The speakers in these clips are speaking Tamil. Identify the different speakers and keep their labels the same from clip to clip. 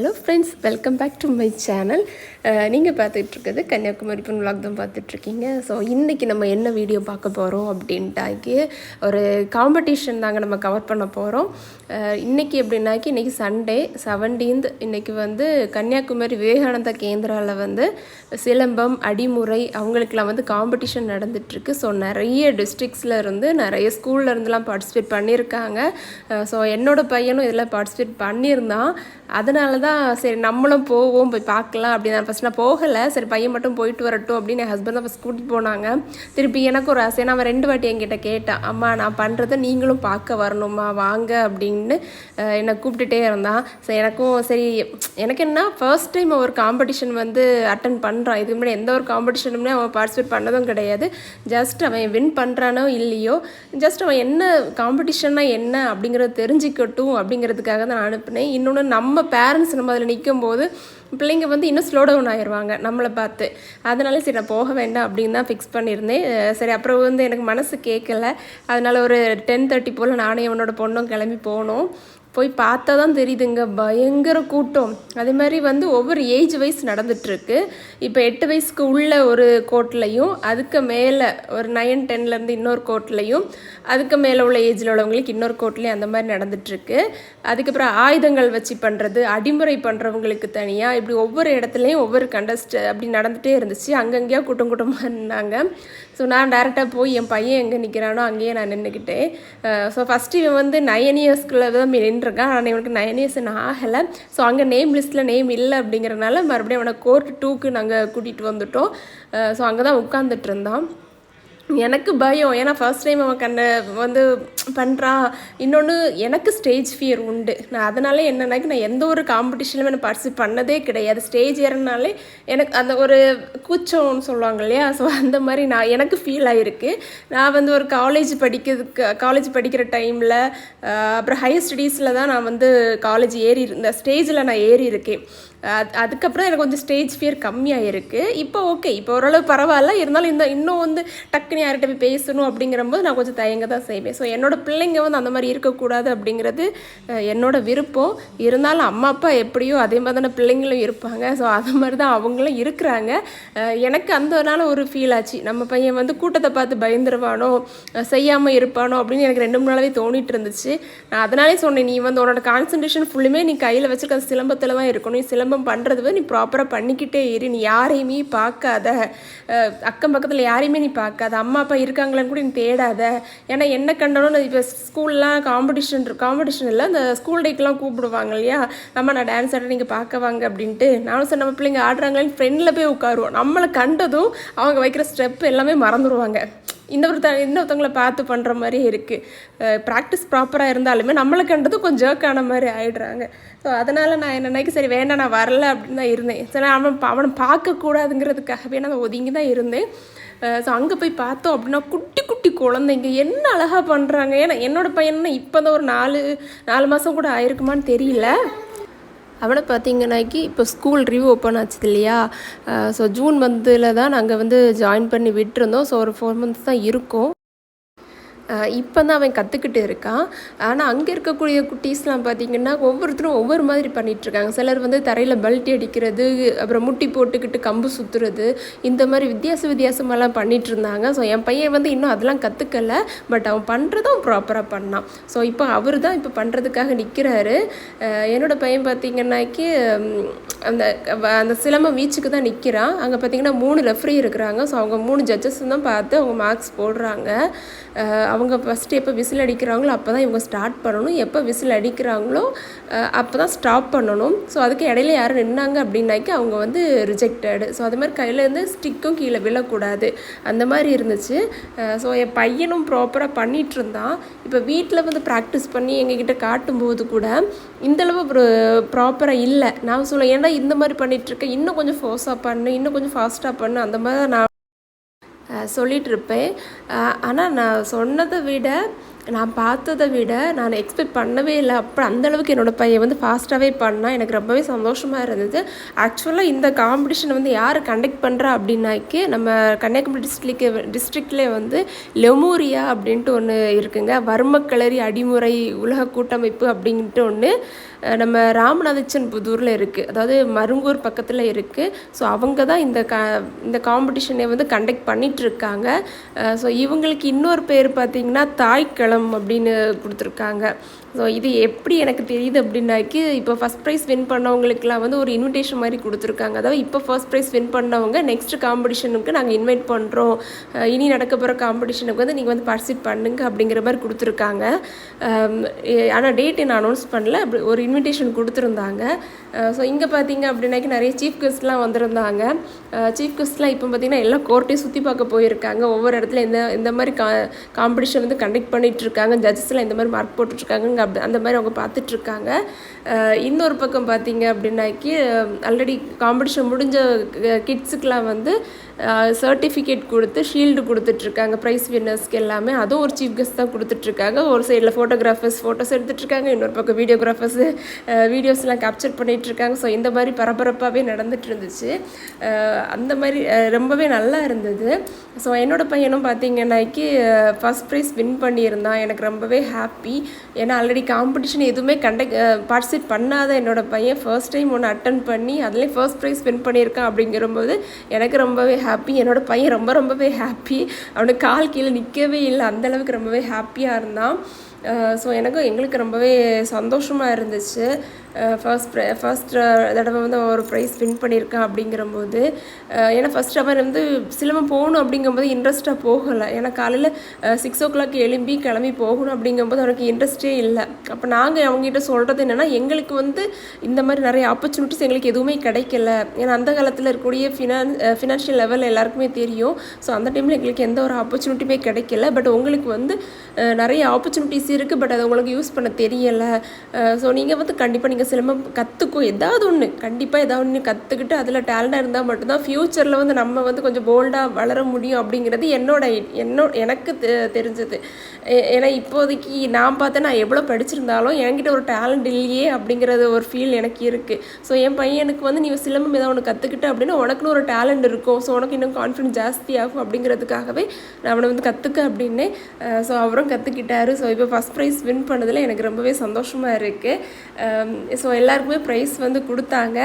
Speaker 1: Hello friends, welcome back to my channel. நீங்கள் பார்த்துட்ருக்கிறது கன்னியாகுமரி பொன் விலாக் தான் பார்த்துட்ருக்கீங்க. ஸோ இன்றைக்கி நம்ம என்ன வீடியோ பார்க்க போகிறோம் அப்படின்ட்டாக்கி ஒரு காம்படிஷன் தாங்க நம்ம கவர் பண்ண போகிறோம். இன்றைக்கி எப்படின்னாக்கி இன்றைக்கி சண்டே 17th. இன்றைக்கி வந்து கன்னியாகுமரி விவேகானந்தா கேந்திராவில் வந்து சிலம்பம், அடிமுறை அவங்களுக்கெல்லாம் வந்து காம்படிஷன் நடந்துகிட்ருக்கு. ஸோ நிறைய டிஸ்ட்ரிக்ஸில் இருந்து நிறைய ஸ்கூலில் இருந்துலாம் பார்ட்டிசிபேட் பண்ணியிருக்காங்க. ஸோ என்னோடய பையனும் இதில் பார்ட்டிசிபேட் பண்ணியிருந்தான். அதனால தான் சரி நம்மளும் போவோம், போய் பார்க்கலாம் அப்படின்னு. ஃபஸ்ட் நான் போகலை, சரி பையன் மட்டும் போயிட்டு வரட்டும் அப்படின்னு என் ஹஸ்பண்ட் தான் ஃபஸ்ட் கூட்டிகிட்டு போனாங்க. திருப்பி எனக்கு ஒரு ஆசை, நான் அவன் 2 வாட்டி என்கிட்ட கேட்டான், அம்மா நான் பண்ணுறதை நீங்களும் பார்க்க வரணுமா வாங்க அப்படின்னு என்னை கூப்பிட்டுட்டே இருந்தான். சரி எனக்கும் சரி, எனக்கு என்ன ஃபர்ஸ்ட் டைம் ஒரு காம்படிஷன் வந்து அட்டன் பண்ணுறான். இதுக்கு முன்னாடி எந்த ஒரு காம்படிஷனுமே அவன் பார்ட்டிசிபேட் பண்ணதும் கிடையாது. ஜஸ்ட் அவன் வின் பண்ணுறானோ இல்லையோ, ஜஸ்ட் அவன் என்ன காம்படிஷன்னா என்ன அப்படிங்கிறத தெரிஞ்சுக்கட்டும் அப்படிங்கிறதுக்காக தான் நான் அனுப்பினேன். இன்னொன்று, நம்ம பேரண்ட்ஸ் நம்ம அதில் நிற்கும் போது பிள்ளைங்க வந்து இன்னும் ஸ்லோ டவுன் ஆயிடுவாங்க நம்மளை பார்த்து. அதனால சரி நான் போக வேண்டாம் அப்படின்னு தான் ஃபிக்ஸ் பண்ணியிருந்தேன். சரி அப்புறம் வந்து எனக்கு மனசு கேட்கல. அதனால் ஒரு 10:30 போல் நானும் அவனோட பொண்ணும் கிளம்பி போனோம். போய் பார்த்தா தான் தெரியுதுங்க, பயங்கர கூட்டம். அதே மாதிரி வந்து ஒவ்வொரு ஏஜ் வைஸ் நடந்துகிட்ருக்கு. இப்போ 8 வயசுக்கு உள்ள ஒரு கோர்ட்லையும், அதுக்கு மேலே ஒரு 9, 10லேருந்து இன்னொரு கோர்ட்லையும், அதுக்கு மேலே உள்ள ஏஜில் உள்ளவங்களுக்கு இன்னொரு கோர்ட்லேயும் அந்த மாதிரி நடந்துகிட்ருக்கு. அதுக்கப்புறம் ஆயுதங்கள் வச்சு பண்ணுறது, அடிமுறை பண்ணுறவங்களுக்கு தனியாக, இப்படி ஒவ்வொரு இடத்துலையும் ஒவ்வொரு கண்டஸ்ட் அப்படி நடந்துகிட்டே இருந்துச்சு. அங்கங்கேயா கூட்டம் கூட்டமாக இருந்தாங்க. ஸோ நான் டேரெக்டாக போய் என் பையன் எங்கே நிற்கிறானோ அங்கேயே நான் நின்றுக்கிட்டேன். ஸோ ஃபஸ்ட்டு இவன் வந்து 9 இயர்ஸ்க்குள்ளே தான் நின்றுருக்கான். ஆனால் இவனுக்கு 9 இயர்ஸ் ஆகலை. ஸோ அங்கே நேம் லிஸ்ட்டில் நேம் இல்லை அப்படிங்கிறனால மறுபடியும் அவனை கோர்ட் 2க்கு நாங்கள் கூட்டிகிட்டு வந்துவிட்டோம். ஸோ அங்கே தான் உட்காந்துட்டு இருந்தான். எனக்கு பயம், ஏன்னா ஃபர்ஸ்ட் டைம் அவன் வந்து பண்ணுறான். இன்னொன்று, எனக்கு ஸ்டேஜ் ஃபியர் உண்டு. நான் அதனால என்னன்னாக்கி நான் எந்த ஒரு காம்படிஷன்லையும் நான் பார்ட்டிசிபேட் பண்ணதே கிடையாது. ஸ்டேஜ் ஏறனாலே எனக்கு அந்த ஒரு கூச்சம்னு சொல்லுவாங்க இல்லையா, ஸோ அந்த மாதிரி எனக்கு ஃபீல் ஆகிருக்கு. நான் வந்து ஒரு காலேஜ் படிக்கிற டைமில், அப்புறம் ஹையர் ஸ்டடீஸில் தான் நான் வந்து காலேஜ் இந்த ஸ்டேஜில் நான் ஏறி இருக்கேன். அதுக்கப்புறம் எனக்கு கொஞ்சம் ஸ்டேஜ் ஃபியர் கம்மியாக இருக்குது. இப்போ ஓகே, இப்போ ஓரளவு பரவாயில்ல. இருந்தாலும் இன்னும் வந்து டக்குன்னு யார்கிட்ட போய் பேசணும் அப்படிங்கிறம்போது நான் கொஞ்சம் தயங்க தான் செய்வேன். ஸோ என்னோடய பிள்ளைங்க வந்து அந்த மாதிரி இருக்கக்கூடாது அப்படிங்கிறது என்னோட விருப்பம். இருந்தாலும் அம்மா அப்பா எப்படியோ அதே மாதிரி தானே பிள்ளைங்களும் இருப்பாங்க. ஸோ அது மாதிரி தான் அவங்களும் இருக்கிறாங்க. எனக்கு அந்தனால ஒரு ஃபீல் ஆச்சு, நம்ம பையன் வந்து கூட்டத்தை பார்த்து பயந்துருவானோ, செய்யாமல் இருப்பானோ அப்படின்னு எனக்கு 2-3 நாளாவே தோணிட்டு இருந்துச்சு. நான் அதனாலே சொன்னேன், நீ வந்து உன்னோட கான்சன்ட்ரேஷன் ஃபுல்லுமே நீ கையில் வச்சுருக்க அந்த சிலம்பத்தில் தான் இருக்கணும். நீ சிலம்பம் பண்ணுறது நீ ப்ராப்பராக பண்ணிக்கிட்டே இரு. நீ யாரையுமே பார்க்காத, அக்கம் பக்கத்தில் யாரையுமே நீ பார்க்காத, அம்மா அப்பா இருக்காங்களான்னு கூட நீ தேடாத. ஏன்னா என்ன கண்டனும் இப்போ ஸ்கூல்லாம் காம்படிஷன் இல்லை, அந்த ஸ்கூல் டேக்கெலாம் கூப்பிடுவாங்க இல்லையா, நான் டான்ஸ் ஆட நீங்கள் பார்க்க வாங்க அப்படின்ட்டு. நானும் சார் நம்ம பிள்ளைங்க ஆடுறாங்களேன்னு ஃப்ரெண்டில் போய் உட்காருவோம். நம்மளை கண்டதும் அவங்க வைக்கிற ஸ்டெப் எல்லாமே மறந்துடுவாங்க. இன்னொருத்தவங்களை பார்த்து பண்ணுற மாதிரி இருக்குது. ப்ராக்டிஸ் ப்ராப்பராக இருந்தாலுமே நம்மளை கண்டதும் கொஞ்சம் ஜர்க்கான மாதிரி ஆகிடுறாங்க. ஸோ அதனால் நான் என்னன்னாக்கி சரி வேண்டாம், நான் வரல அப்படின்னு தான் இருந்தேன். சரி அவனை பார்க்கக்கூடாதுங்கிறதுக்காகவே நான் ஒதுங்கி தான் இருந்தேன். ஸோ அங்கே போய் பார்த்தோம் அப்படின்னா குட்டி குட்டி குழந்தைங்க என்ன அழகாக பண்ணுறாங்க. ஏன்னா என்னோடய பையன்னா இப்போ தான் ஒரு 4 மாதம் கூட ஆயிருக்குமான்னு தெரியல. அவனை பார்த்தீங்கன்னாக்கி இப்போ ஸ்கூல் ஓப்பன் ஆச்சு இல்லையா, ஸோ ஜூன் மந்தில் தான் நாங்கள் வந்து ஜாயின் பண்ணி விட்டுருந்தோம். ஸோ ஒரு 4 months தான் இருக்கும். இப்போ தான் அவன் கற்றுக்கிட்டு இருக்கான். ஆனால் அங்கே இருக்கக்கூடிய குட்டீஸ்லாம் பார்த்திங்கன்னா ஒவ்வொருத்தரும் ஒவ்வொரு மாதிரி பண்ணிகிட்ருக்காங்க. சிலர் வந்து தரையில் பல்ட்டி அடிக்கிறது, அப்புறம் முட்டி போட்டுக்கிட்டு கம்பு சுற்றுறது, இந்த மாதிரி வித்தியாசமெல்லாம் பண்ணிகிட்டு இருந்தாங்க. ஸோ என் பையன் வந்து இன்னும் அதெல்லாம் கற்றுக்கலை, பட் அவன் பண்ணுறதும் ப்ராப்பராக பண்ணான். ஸோ இப்போ அவர் தான் இப்போ பண்ணுறதுக்காக நிற்கிறாரு. என்னோடய பையன் பார்த்திங்கன்னாக்கி அந்த சிலம்ப வீச்சுக்கு தான் நிற்கிறான். அங்கே பார்த்திங்கன்னா 3 ரெஃப்ரி இருக்கிறாங்க. ஸோ அவங்க 3 ஜட்ஜஸும் தான் பார்த்து அவங்க மார்க்ஸ் போடுறாங்க. அவங்க ஃபஸ்ட்டு எப்போ விசில் அடிக்கிறாங்களோ அப்போ தான் இவங்க ஸ்டார்ட் பண்ணணும். எப்போ விசில் அடிக்கிறாங்களோ அப்போ தான் ஸ்டாப் பண்ணணும். ஸோ அதுக்கு இடையில யாரும் நின்னாங்க அப்படின்னாக்கி அவங்க வந்து ரிஜெக்டடு. ஸோ அது மாதிரி கையிலேருந்து ஸ்டிக்கும் கீழே விழக்கூடாது, அந்த மாதிரி இருந்துச்சு. ஸோ என் பையனும் ப்ராப்பராக பண்ணிகிட்டு இருந்தான். இப்போ வீட்டில் வந்து ப்ராக்டிஸ் பண்ணி எங்ககிட்ட காட்டும்போது கூட இந்தளவு ஒரு ப்ராப்பராக இல்லை. நான் சொல்லுவேன், ஏன்னா இந்த மாதிரி பண்ணிகிட்ருக்கேன், இன்னும் கொஞ்சம் ஃபோர்ஸாக பண்ணு, இன்னும் கொஞ்சம் ஃபாஸ்ட்டாக பண்ணு, அந்த மாதிரி தான் நான் சொல்லிகிட்ருப்பேன். ஆனால் நான் சொன்னதை விட, நான் பார்த்ததை விட நான் எக்ஸ்பெக்ட் பண்ணவே இல்லை. அப்புறம் அந்தளவுக்கு என்னோடய பையன் வந்து ஃபாஸ்ட்டாகவே பண்ணால் எனக்கு ரொம்பவே சந்தோஷமாக இருந்தது. ஆக்சுவலாக இந்த காம்படிஷன் வந்து யார் கண்டக்ட் பண்ணுறா அப்படின்னாக்கி நம்ம கன்னியாகுமரி டிஸ்ட்ரிக்ட்லேயே வந்து லெமூரியா அப்படின்ட்டு ஒன்று இருக்குங்க. வர்மக்களரி அடிமுறை உலக கூட்டமைப்பு அப்படின்ட்டு ஒன்று. நம்ம ராமநாதச்சன் புதூரில் இருக்குது, அதாவது மருங்கூர் பக்கத்தில் இருக்குது. ஸோ அவங்க தான் இந்த காம்படிஷனை வந்து கண்டக்ட் பண்ணிகிட்ருக்காங்க. ஸோ இவங்களுக்கு இன்னொரு பேர் பார்த்திங்கன்னா தாய்க்களம் அப்படின்னு கொடுத்துருக்காங்க. ஸோ இது எப்படி எனக்கு தெரியுது அப்படின்னாக்கி, இப்போ ஃபஸ்ட் ப்ரைஸ் வின் பண்ணவங்களுக்குலாம் வந்து ஒரு இன்விடேஷன் மாதிரி கொடுத்துருக்காங்க. அதாவது இப்போ ஃபர்ஸ்ட் ப்ரைஸ் வின் பண்ணவங்க நெக்ஸ்ட் காம்படிஷனுக்கு நாங்கள் இன்வைட் பண்ணுறோம், இனி நடக்க போகிற காம்படிஷனுக்கு வந்து நீங்கள் வந்து பார்ட்டிசிபேட் பண்ணுங்க அப்படிங்கிற மாதிரி கொடுத்துருக்காங்க. ஆனால் டேட் என்ன அனௌன்ஸ் பண்ணல, அப்படி ஒரு இன்விடேஷன் கொடுத்துருந்தாங்க. ஸோ இங்கே பார்த்தீங்க அப்படின்னாக்கி நிறைய சீஃப் கெஸ்ட்லாம் வந்திருந்தாங்க. சீஃப் கெஸ்ட்லாம் இப்போ பார்த்திங்கன்னா எல்லா கோர்ட்டையும் சுற்றி பார்க்க போயிருக்காங்க. ஒவ்வொரு இடத்துல இந்த மாதிரி காம்படிஷன் வந்து கண்டக்ட் பண்ணிகிட்ருக்காங்க. ஜட்ஜஸ்லாம் இந்த மாதிரி மார்க் போட்டுட்ருக்காங்க, அந்த மாதிரி அவங்க பார்த்துட்ருக்காங்க. இன்னொரு பக்கம் பார்த்தீங்க அப்படின்னாக்கி ஆல்ரெடி காம்படிஷன் முடிஞ்ச கிட்ஸுக்கெலாம் வந்து சர்டிஃபிகேட் கொடுத்து ஷீல்டு கொடுத்துட்ருக்காங்க ப்ரைஸ் வின்னர்ஸ்க்கு எல்லாமே. அதுவும் ஒரு சீஃப் கெஸ்ட் தான் கொடுத்துட்ருக்காங்க. ஒரு சைடில் ஃபோட்டோகிராஃபர்ஸ் ஃபோட்டோஸ் எடுத்துகிட்ருக்காங்க, இன்னொரு பக்கம் வீடியோகிராஃபர்ஸு வீடியோஸ்லாம் கேப்சர் பண்ணிகிட்ருக்காங்க. ஸோ இந்த மாதிரி பரபரப்பாகவே நடந்துகிட்டு இருந்துச்சு. அந்த மாதிரி ரொம்பவே நல்லா இருந்தது. ஸோ என்னோடய பையனும் பார்த்தீங்கன்னாக்கி ஃபஸ்ட் ப்ரைஸ் வின் பண்ணியிருந்தான். எனக்கு ரொம்பவே ஹாப்பி. ஏன்னா ஆல்ரெடி காம்படிஷன் எதுவுமே பார்ட்டிசிபேட் பண்ணாத என்னோடய பையன் ஃபர்ஸ்ட் டைம் ஒன்று அட்டன் பண்ணி அதுலேயும் ஃபர்ஸ்ட் ப்ரைஸ் வின் பண்ணியிருக்கான். அப்படிங்கிறபோது எனக்கு ரொம்பவே ஹாப்பி. என்னோடய பையன் ரொம்பவே ஹாப்பி. அவனுக்கு கால் கீழே நிற்கவே இல்லை, அந்தளவுக்கு ரொம்பவே ஹாப்பியாக இருந்தான். ஸோ எங்களுக்கு ரொம்பவே சந்தோஷமாக இருந்துச்சு. ஃபர்ஸ்ட் தடவை வந்து ஒரு ப்ரைஸ் வின் பண்ணியிருக்கான் அப்படிங்கிறபோது. ஏன்னா ஃபஸ்ட் அவன் வந்து சிலம்பம் போகணும் அப்படிங்கும்போது இன்ட்ரெஸ்ட்டாக போகலை. ஏன்னா காலையில் 6 o'clock கிளம்பி போகணும் அப்படிங்கும்போது அவனுக்கு இன்ட்ரெஸ்டே இல்லை. அப்போ நாங்கள் அவங்ககிட்ட சொல்கிறது என்னென்னா, எங்களுக்கு வந்து இந்த மாதிரி நிறைய ஆப்பர்ச்சுனிட்டிஸ் எங்களுக்கு எதுவுமே கிடைக்கல. ஏன்னா அந்த காலத்தில் இருக்கக்கூடிய ஃபினான்ஷியல் லெவல் எல்லாருக்குமே தெரியும். ஸோ அந்த டைமில் எங்களுக்கு எந்த ஒரு ஆப்பர்ச்சுனிட்டியுமே கிடைக்கல. பட் உங்களுக்கு வந்து நிறைய ஆப்பர்ச்சுனிட்டிஸ் இருக்குது, பட் அதை உங்களுக்கு யூஸ் பண்ண தெரியலை. ஸோ நீங்கள் வந்து கண்டிப்பாக நீங்கள் சிலம்பம் கற்றுக்கும், ஏதாவது ஒன்று கண்டிப்பாக ஏதாவது ஒன்று கற்றுக்கிட்டு அதில் டேலண்டாக இருந்தால் மட்டும்தான் ஃப்யூச்சரில் வந்து நம்ம வந்து கொஞ்சம் போல்டாக வளர முடியும் அப்படிங்கிறது எனக்கு தெரிஞ்சது. ஏன்னா இப்போதைக்கு நான் பார்த்தேன், நான் எவ்வளோ படிச்சிருந்தாலும் என்கிட்ட ஒரு டேலண்ட் இல்லையே அப்படிங்கிறது ஒரு ஃபீல் எனக்கு இருக்குது. ஸோ என் பையனுக்கு வந்து நீ சிலம்பம் ஏதாவது ஒன்று கற்றுக்கிட்ட அப்படின்னா உனக்குன்னு ஒரு டேலண்ட் இருக்கும், ஸோ உனக்கு இன்னும் கான்ஃபிடன்ஸ் ஜாஸ்தி ஆகும் அப்படிங்கிறதுக்காகவே நான் அவனை வந்து கற்றுக்க அப்படின்னே. ஸோ அவரும் கற்றுக்கிட்டாரு. ஸோ இப்போ ஃபஸ்ட் ப்ரைஸ் வின் பண்ணதில் எனக்கு ரொம்பவே சந்தோஷமாக இருக்குது. ஸோ எல்லாருக்குமே ப்ரைஸ் வந்து கொடுத்தாங்க.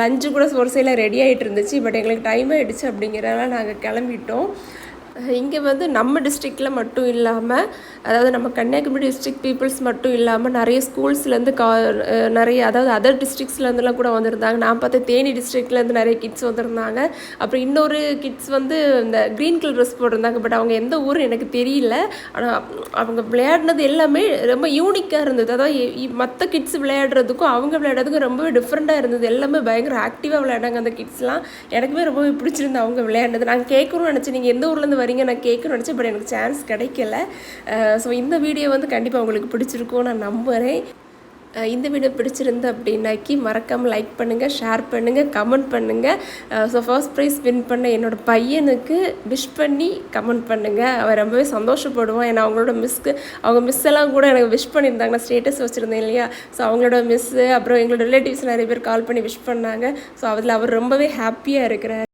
Speaker 1: லஞ்சு கூட ஒரு சைடில் ரெடி ஆகிட்டு இருந்துச்சு. பட் எங்களுக்கு டைம் ஆகிடுச்சு அப்படிங்கிறனால நாங்கள் கிளம்பிட்டோம். இங்கே வந்து நம்ம டிஸ்ட்ரிக்டில் மட்டும் இல்லாமல், அதாவது நம்ம கன்னியாகுமரி டிஸ்ட்ரிக்ட் பீப்புள்ஸ் மட்டும் இல்லாமல் நிறைய ஸ்கூல்ஸ்லேருந்து நிறைய, அதாவது அதர் டிஸ்ட்ரிக்ஸ்லேருந்துலாம் கூட வந்திருந்தாங்க. நான் பார்த்த தேனி டிஸ்ட்ரிக்ட்லேருந்து நிறைய கிட்ஸ் வந்திருந்தாங்க. அப்புறம் இன்னொரு கிட்ஸ் வந்து இந்த க்ரீன் கலர் ட்ரெஸ் போட்டிருந்தாங்க. பட் அவங்க எந்த ஊர் எனக்கு தெரியல. ஆனால் அவங்க விளையாடினது எல்லாமே ரொம்ப யூனிக்காக இருந்தது. அதாவது மற்ற கிட்ஸ் விளையாடுறதுக்கும் அவங்க விளையாடுறதுக்கும் ரொம்பவே டிஃப்ரெண்ட்டாக இருந்தது. எல்லாமே பயங்கர ஆக்டிவாக விளையாடாங்க அந்த கிட்ஸ்லாம். எனக்குமே ரொம்பவே பிடிச்சிருந்து அவங்க விளையாடுனது. நாங்கள் கேட்கணும்னு நினச்சி, நீங்கள் எந்த ஊர்லேருந்து வரீங்க நான் கேட்கணும்னு நினச்சேன், பட் எனக்கு சான்ஸ் கிடைக்கல. ஸோ இந்த வீடியோ வந்து கண்டிப்பாக உங்களுக்கு பிடிச்சிருக்கும் நான் நம்புகிறேன். இந்த வீடியோ பிடிச்சிருந்து அப்படின்னாக்கி மறக்காமல் லைக் பண்ணுங்கள், ஷேர் பண்ணுங்கள், கமெண்ட் பண்ணுங்கள். ஸோ ஃபர்ஸ்ட் ப்ரைஸ் வின் பண்ண என்னோடய பையனுக்கு விஷ் பண்ணி கமெண்ட் பண்ணுங்கள். அவன் ரொம்பவே சந்தோஷப்படுவான். ஏன்னா அவங்க மிஸ்ஸெல்லாம் கூட எனக்கு விஷ் பண்ணியிருந்தாங்க. நான் ஸ்டேட்டஸ் வச்சுருந்தேன் இல்லையா, ஸோ அவங்களோட மிஸ்ஸு அப்புறம் எங்களோட ரிலேட்டிவ்ஸ் நிறைய பேர் கால் பண்ணி விஷ் பண்ணாங்க. ஸோ அதில் அவர் ரொம்பவே ஹாப்பியாக இருக்கிறார்.